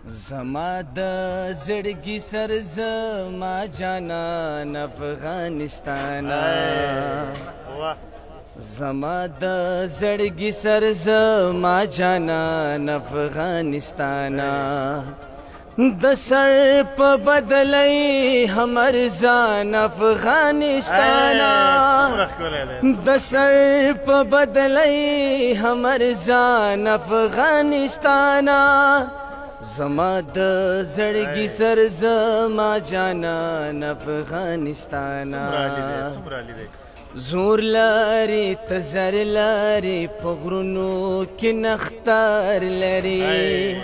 زما د زړګي سر زما جانان افغانستانا زما د زړګي سر زما جانان افغانستانا د سر په بدلې همر ځان افغانستانا د سر په بدلې همر ځان افغانستانا زما د زړګي سر زما جانان افغانستانا زور لري تزر لري په غرونو کې نختار لري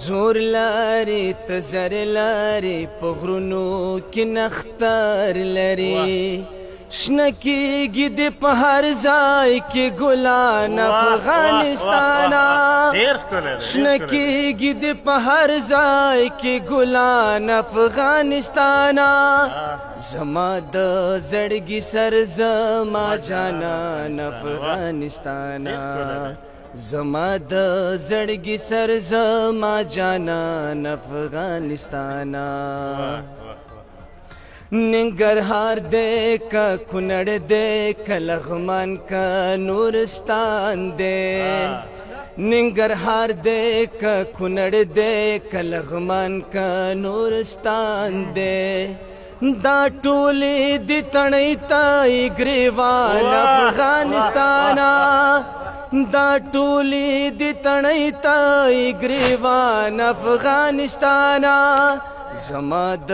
زور لري تزر لري په غرونو کې نختار لري شنه کېږي د په هر ځای کې ګلان افغانستانا شنه کېږي د په هر ځای کې ګلان افغانستانا زما د زړګي سر زما جانان افغانستانا زما د زړګي سر زما جانان افغانستانا ننګرهار دې کا کونړ دې کا لغمان کا نورستان دې ننګرهار دې کا کونړ دې کا لغمان کا نورستان دې دا ټولې دې تڼۍ تای ګریوان افغانستانا دا ټولې دې تڼۍ تای ګریوان افغانستانا زما د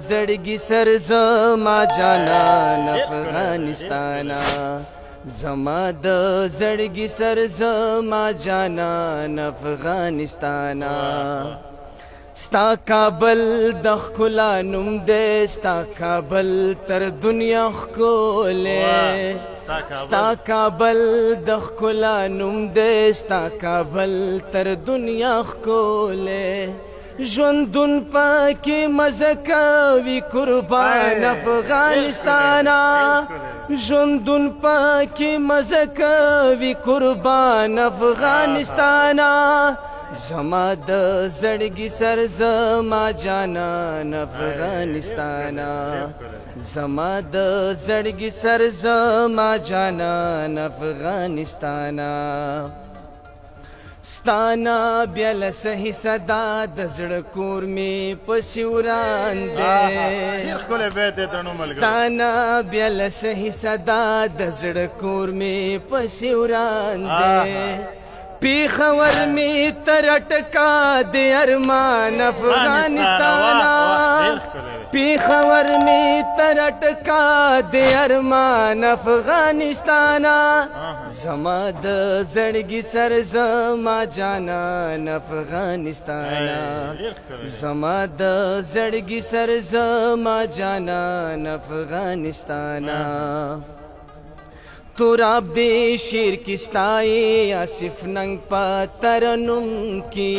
زړګي سر زما جانان افغانستانا زما د زړګي سر زما جانان افغانستانا ستا کابل د ښکلا نوم دی ستا کابل تر دنیا ښکلی ستا کابل د ښکلا نوم دی ستا کابل تر دنیا ښکلی ژوندون پاکې مزه کوي قربان افغانستانا ژوندون پاکې مزه کوي قربان افغانستانا زما د زړګي سر زما جانان افغانستانا زما د زړګي سر زما جانان افغانستانا ستانا بیل صحیح صدا د زړه کور می پسې وران دی ستانا بیل صحیح صدا د زړه کور می پسې وران دی پیښور می تر اټکا د ارمان افغانستانا پیښور می تر اټکا د ارمان افغانستانا زما د زړګي سر زما جانان افغانستانا زما د زړګي سر زما جانان افغانستانا توراب دې شیر کی ستای آصف ننګ په ترنم کی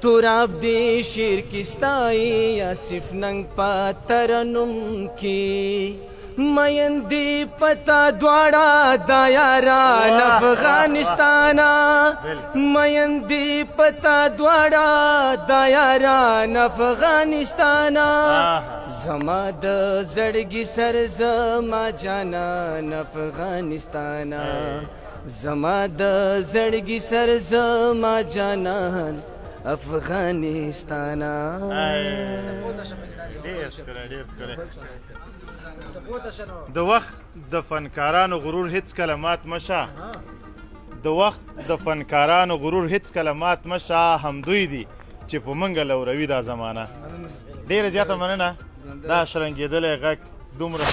توراب دې شیر کی ستای آصف ننګ په ترنم کی مېندې پتا دواړه د یاران افغانستانا مېندې پتا دواړه د یاران افغانستانا زما د زړګي سر زما جانان افغانستانا زما د زړګي سر زما جانان افغانستانا د وخت د فنکارانو غرور هیڅ کله مات مشه د وخت د فنکارانو غرور هیڅ کله مات مشه همدوی دي چې په منګه لوروي دا زمانه ډیره زیاته مننه دا شرنګېدلی غږ دومره